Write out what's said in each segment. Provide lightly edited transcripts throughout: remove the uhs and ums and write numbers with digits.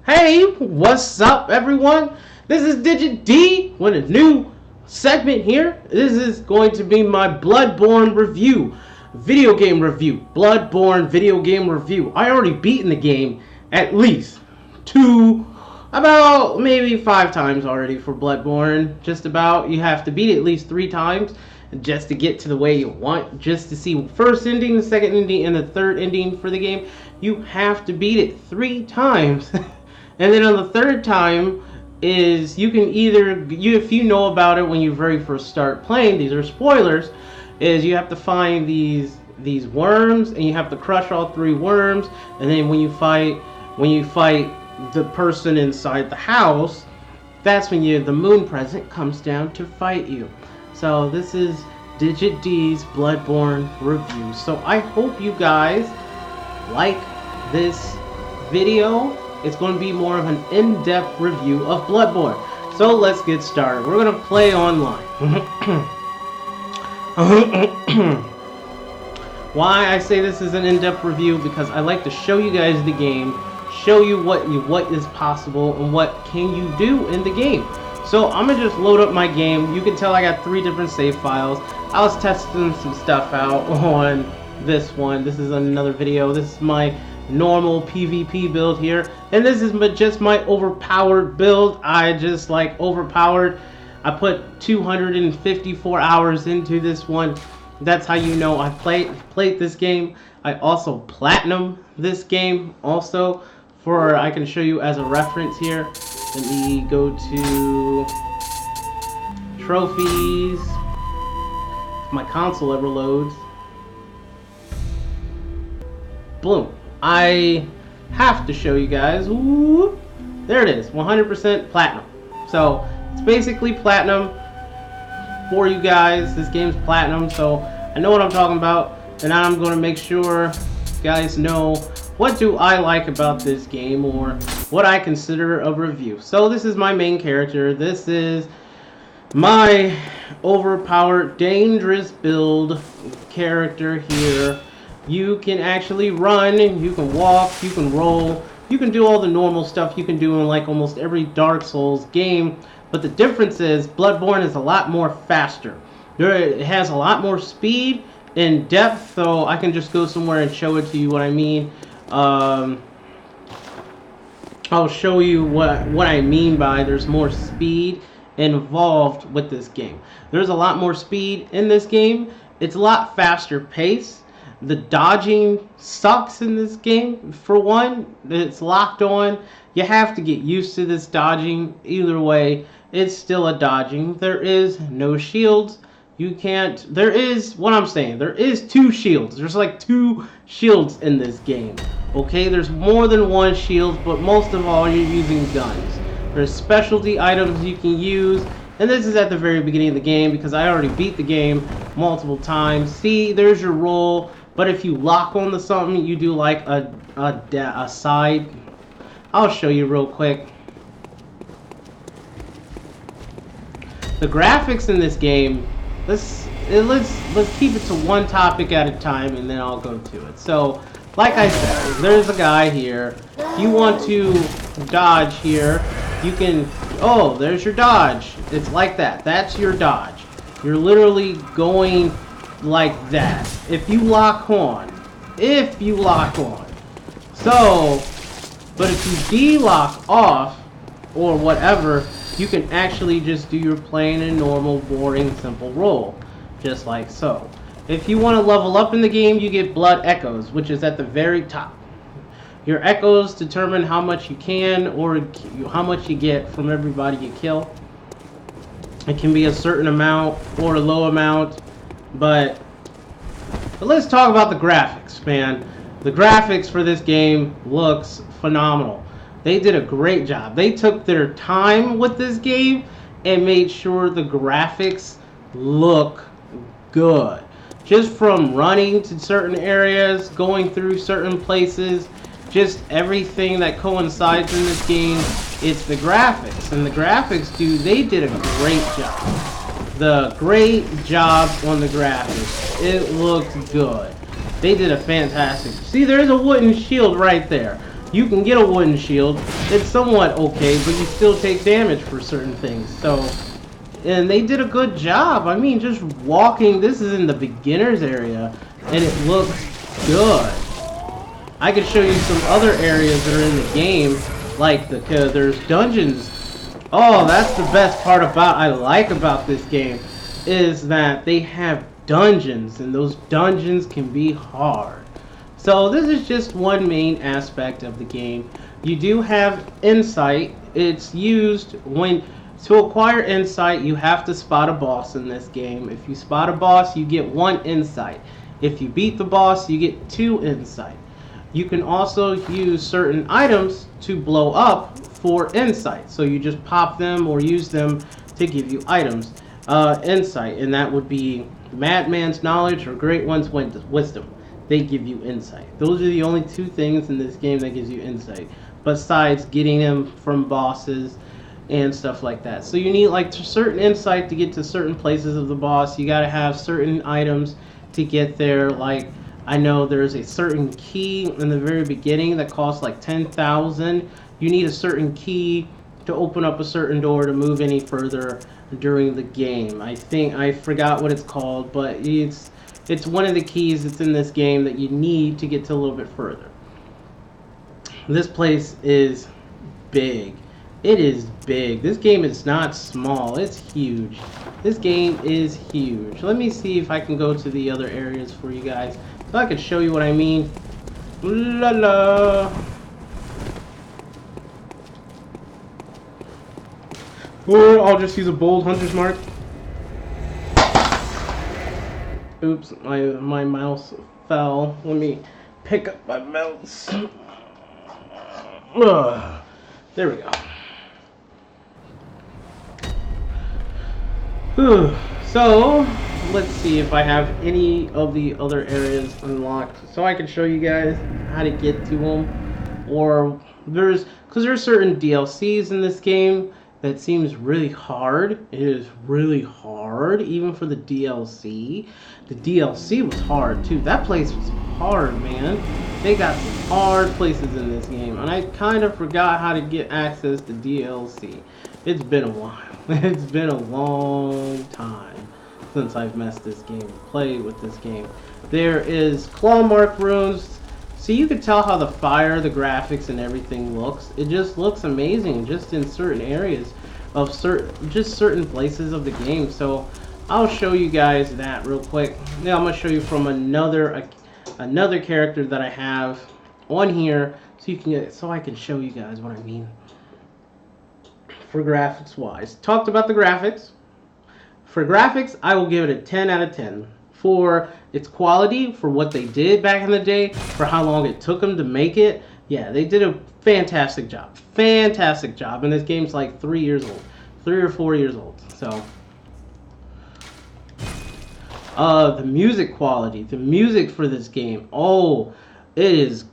Hey, what's up, everyone? This is DigitD with a new segment here. This is going to be my Bloodborne review, video game review. Bloodborne video game review. I already beaten the game at least about maybe 5 times already for Bloodborne. Just about. You have to beat it at least 3 times just to get to the way you want. Just to see first ending, the second ending, and the third ending for the game. You have to beat it 3 times. And then on the third time is you can either, if you know about it when you very first start playing, these are spoilers, is you have to find these worms and you have to crush all 3 worms, and then when you fight the person inside the house, that's when the moon present comes down to fight you. So this is DigitD's Bloodborne review. So I hope you guys like this video. It's going to be more of an in-depth review of Bloodborne. So let's get started. We're going to play online. Why I say this is an in-depth review? Because I like to show you guys the game, show you what is possible and what can you do in the game. So I'm going to just load up my game. You can tell I got 3 different save files. I was testing some stuff out on this one. This is another video. This is my normal PvP build here, and this is just my overpowered build. I just like overpowered. I put 254 hours into this one. That's how you know I played this game. I also platinum this game also, for I can show you as a reference here. Let me go to trophies if my console ever loads. Boom. I have to show you guys. Ooh, there it is, 100% platinum. So it's basically platinum for you guys. This game's platinum, so I know what I'm talking about, and I'm going to make sure you guys know what do I like about this game, or what I consider a review. So this is my main character. This is my overpowered, dangerous build character here. You can actually run, you can walk, you can roll, you can do all the normal stuff you can do in like almost every Dark Souls game. But the difference is Bloodborne is a lot more faster. It has a lot more speed and depth, so I can just go somewhere and show it to you what I mean. I'll show you what I mean by there's more speed involved with this game. There's a lot more speed in this game. It's a lot faster paced. The dodging sucks in this game. For one, it's locked on. You have to get used to this dodging. Either way, it's still a dodging. There is no shields. You can't. There is, what I'm saying, there is 2 shields. There's like 2 shields in this game. Okay, there's more than 1 shield, but most of all, you're using guns. There's specialty items you can use. And this is at the very beginning of the game because I already beat the game multiple times. See, there's your roll. But if you lock on to something, you do like a side. I'll show you real quick. The graphics in this game, let's keep it to one topic at a time, and then I'll go to it. So, like I said, there's a guy here. If you want to dodge here, you can. Oh, there's your dodge. It's like that. That's your dodge. You're literally going like that. If you lock on. So, but if you de-lock off or whatever, you can actually just do your plain and normal, boring, simple roll. Just like so. If you want to level up in the game, you get blood echoes, which is at the very top. Your echoes determine how much you can or how much you get from everybody you kill. It can be a certain amount or a low amount. But let's talk about the graphics, man. The graphics for this game looks phenomenal. They did a great job. They took their time with this game and made sure the graphics look good. Just from running to certain areas, going through certain places, just everything that coincides in this game, it's the graphics. And the graphics, dude, they did a great job. The great job on the graphics. It looked good. They did a fantastic. See, there's a wooden shield right there. You can get a wooden shield. It's somewhat okay, but you still take damage for certain things. So, and they did a good job. I mean, just walking, this is in the beginner's area, and it looks good. I could show you some other areas that are in the game, like there's dungeons. Oh, that's the best part I like about this game, is that they have dungeons, and those dungeons can be hard. So this is just one main aspect of the game. You do have insight. It's used when, to acquire insight, you have to spot a boss in this game. If you spot a boss, you get 1 insight. If you beat the boss, you get 2 insight. You can also use certain items to blow up for insight. So you just pop them or use them to give you items. Insight, and that would be Madman's Knowledge or Great One's Wisdom. They give you insight. Those are the only 2 things in this game that gives you insight, besides getting them from bosses and stuff like that. So you need like certain insight to get to certain places of the boss. You gotta have certain items to get there. Like, I know there's a certain key in the very beginning that costs like 10,000. You need a certain key to open up a certain door to move any further during the game. I think I forgot what it's called, but it's one of the keys that's in this game that you need to get to a little bit further. This place is big. It is big. This game is not small. It's huge. This game is huge. Let me see if I can go to the other areas for you guys, so I can show you what I mean. La la. Or I'll just use a bold hunter's mark. Oops, my mouse fell. Let me pick up my mouse. Ugh. There we go. Whew. So, let's see if I have any of the other areas unlocked, so I can show you guys how to get to them. Or because there's certain DLCs in this game that seems really hard. It is really hard, even for the DLC. The DLC was hard too. That place was hard, man. They got some hard places in this game, and I kind of forgot how to get access to DLC. It's been a while. It's been a long time since I've messed this game, played with this game. There is claw mark runes. So you can tell how the fire, the graphics, and everything looks. It just looks amazing, just in certain areas of certain places of the game. So I'll show you guys that real quick. Now I'm gonna show you from another character that I have on here, so I can show you guys what I mean. For graphics wise, talked about the graphics. For graphics, I will give it a 10 out of 10. For its quality, for what they did back in the day, for how long it took them to make it, yeah, they did a fantastic job. Fantastic job. And this game's like 3 years old. 3 or 4 years old. So, the music quality, the music for this game, oh, it's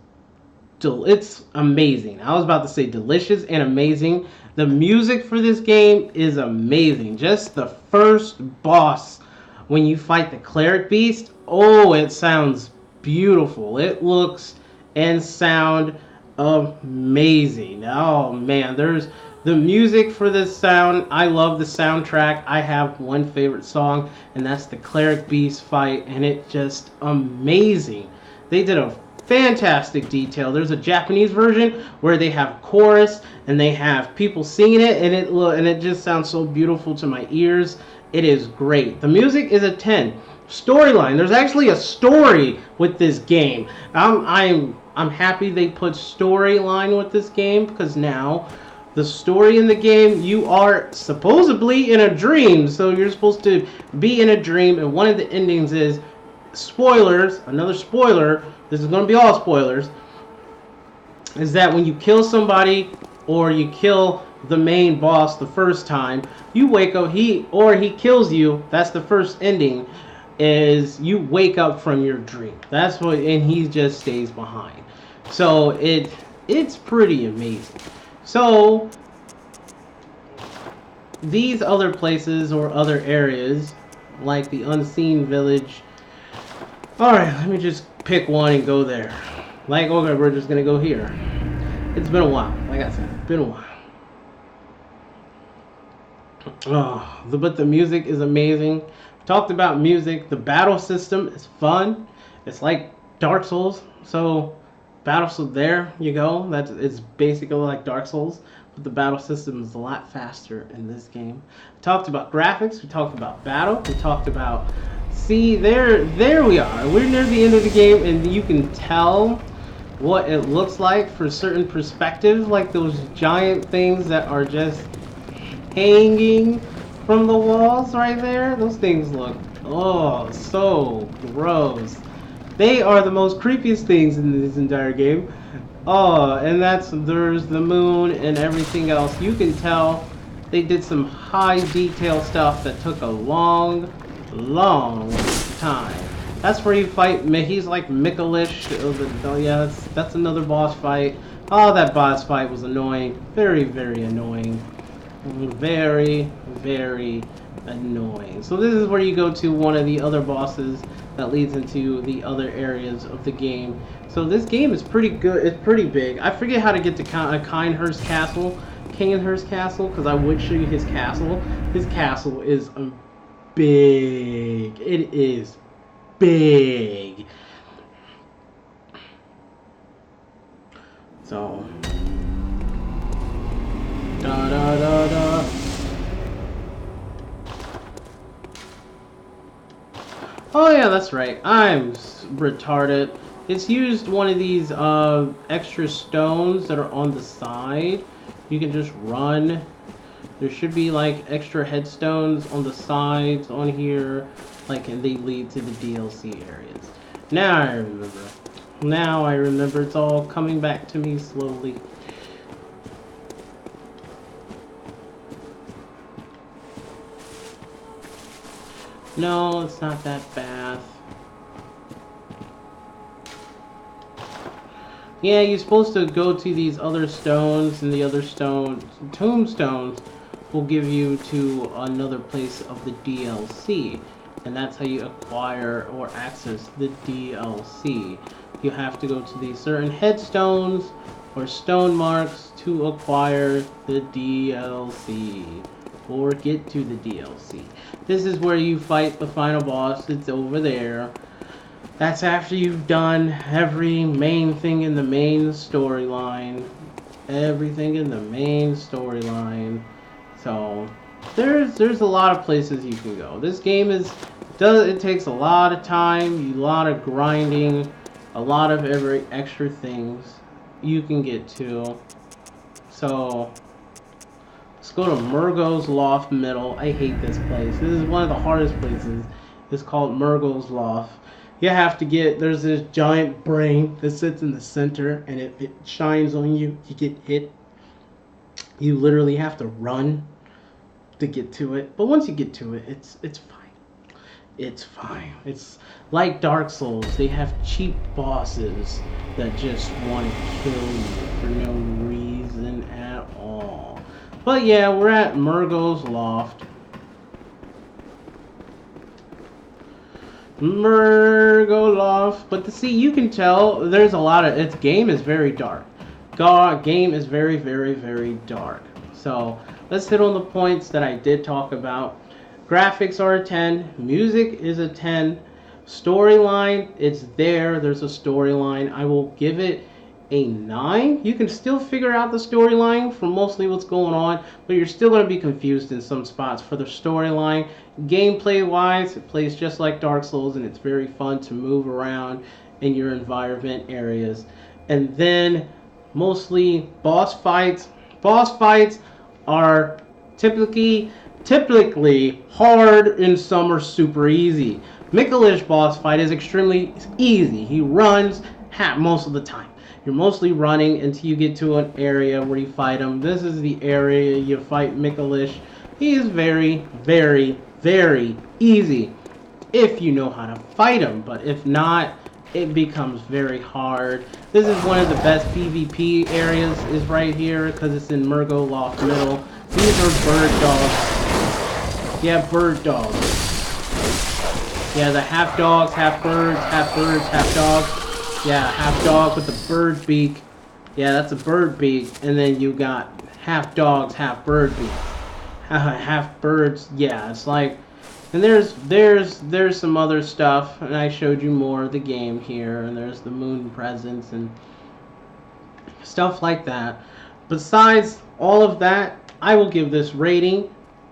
amazing. I was about to say delicious and amazing. The music for this game is amazing. Just the first boss, when you fight the cleric beast, oh, it sounds beautiful. It looks and sound amazing. Oh man, there's the music for this sound. I love the soundtrack. I have one favorite song, and that's the cleric beast fight, and it just amazing. They did a fantastic detail. There's a Japanese version where they have chorus and they have people singing it, and it just sounds so beautiful to my ears. It is great. The music is a 10. Storyline. There's actually a story with this game. I'm happy they put storyline with this game, because now the story in the game, you are supposedly in a dream. So you're supposed to be in a dream, and one of the endings is, spoilers, another spoiler, this is going to be all spoilers, is that when you kill somebody or you kill the main boss the first time, you wake up, he kills you. That's the first ending, is you wake up from your dream. That's what, and he just stays behind. So it's pretty amazing. So these other places or other areas, like the Unseen Village. Alright, let me just pick one and go there. Like, okay, we're just gonna go here. It's been a while. Like I said, it's been a while. Oh, but the music is amazing. Talked about music. The battle system is fun. It's like Dark Souls. So, battle, so there you go. That's it's basically like Dark Souls, but the battle system is a lot faster in this game. We talked about graphics. We talked about battle. We talked about. See, there we are. We're near the end of the game, and you can tell what it looks like for certain perspectives, like those giant things that are just hanging from the walls right there. Those things look, oh, so gross. They are the most creepiest things in this entire game. Oh, and there's the moon and everything else. You can tell they did some high detail stuff that took a long time. That's where you fight. He's like Mikolish. Oh yeah, that's another boss fight. Oh, that boss fight was annoying. Very annoying. Very annoying. So this is where you go to one of the other bosses that leads into the other areas of the game. So this game is pretty good. It's pretty big. I forget how to get to Kinehurst Castle, because I would show you his castle. His castle is big. It is big. So da da da da. Oh yeah, that's right. I'm retarded. It's used one of these extra stones that are on the side. You can just run. There should be like extra headstones on the sides on here, like, and they lead to the DLC areas. Now I remember. Now I remember. It's all coming back to me slowly. No, it's not that bad. Yeah, you're supposed to go to these other stones, and the other tombstones will give you to another place of the DLC. And that's how you acquire or access the DLC. You have to go to these certain headstones or stone marks to acquire the DLC. Or get to the DLC. This is where you fight the final boss. It's over there. That's after you've done every main thing in the main storyline. Everything in the main storyline. So there's a lot of places you can go. This game it takes a lot of time, a lot of grinding, a lot of every extra things you can get to. So let's go to Murgo's Loft Middle. I hate this place. This is one of the hardest places. It's called Murgo's Loft. You have to there's this giant brain that sits in the center, and if it shines on you, you get hit. You literally have to run to get to it. But once you get to it, it's fine. It's fine. It's like Dark Souls. They have cheap bosses that just want to kill you for no reason at all. But yeah, we're at Murgo's Loft. Murgo Loft. But see, you can tell there's a lot of... Its game is very dark. Game is very dark. So let's hit on the points that I did talk about. Graphics are a 10. Music is a 10. Storyline, it's there. There's a storyline. I will give it a 9. You can still figure out the storyline for mostly what's going on, but you're still going to be confused in some spots for the storyline. Gameplay wise, it plays just like Dark Souls, and it's very fun to move around in your environment areas. And then mostly boss fights. Boss fights are typically hard, and some are super easy. Mikolish boss fight is extremely easy. He runs most of the time. You're mostly running until you get to an area where you fight him. This is the area you fight Mikolish. He is very easy if you know how to fight him, but if not, it becomes very hard. This is one of the best PvP areas, is right here, because it's in Murgo Loft Middle. These are bird dogs. Yeah, bird dogs. Yeah, the half dogs, half birds, half dogs. Yeah, half dog with the bird beak. Yeah, that's a bird beak, and then you got half dogs, half bird beaks. Half birds, yeah, it's like, and there's some other stuff, and I showed you more of the game here, and there's the moon presence and stuff like that. Besides all of that, I will give this rating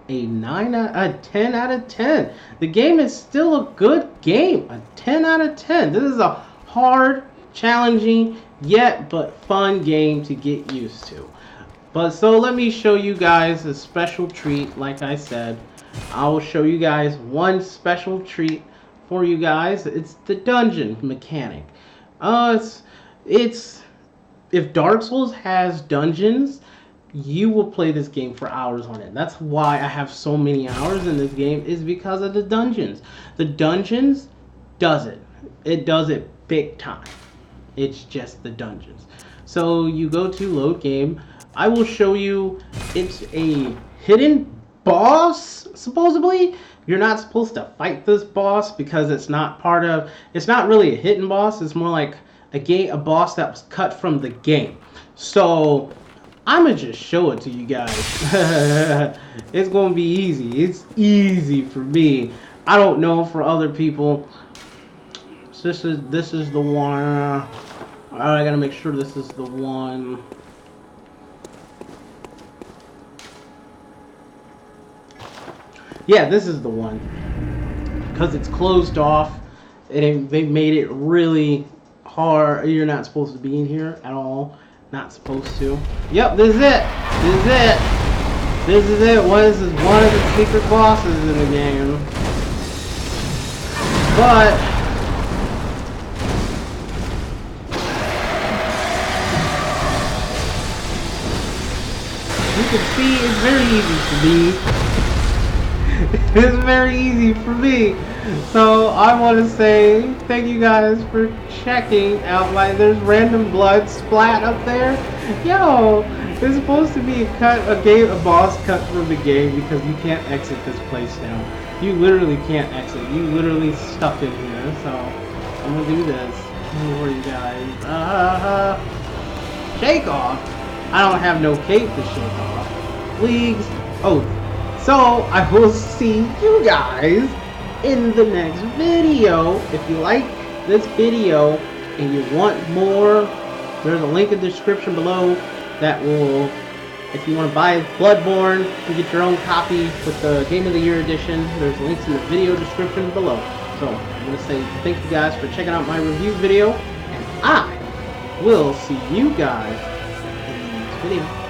a 10 out of 10. The game is still a good game, a 10 out of 10. This is a hard, challenging, yet but fun game to get used to. But so let me show you guys a special treat. Like I said, I will show you guys one special treat for you guys. It's the dungeon mechanic. It's if Dark Souls has dungeons, you will play this game for hours on it. That's why I have so many hours in this game, is because of the dungeons. The dungeons does it. It does it big time. It's just the dungeons. So you go to load game. I will show you, it's a hidden boss, supposedly. You're not supposed to fight this boss because it's not really a hidden boss. It's more like a boss that was cut from the game. So I'm gonna just show it to you guys. It's gonna be easy. It's easy for me. I don't know for other people. So this is the one. I gotta make sure this is the one. Yeah, this is the one. Because it's closed off. They made it really hard. You're not supposed to be in here at all. Not supposed to. Yep, this is it. This is it. This is it. This is one of the secret bosses in the game. But you can see it's very easy for me. It's very easy for me. So I want to say thank you guys for checking out there's random blood splat up there. Yo, it's supposed to be a boss cut from the game because you can't exit this place now. You literally can't exit. You literally stuck in here. So I'm gonna do this for you guys. Shake off. I don't have no cape to shake off. Please. Oh. So, I will see you guys in the next video. If you like this video and you want more, there's a link in the description below that will, if you want to buy Bloodborne, you get your own copy with the Game of the Year edition. There's links in the video description below. So, I'm going to say thank you guys for checking out my review video, and I will see you guys in the next video.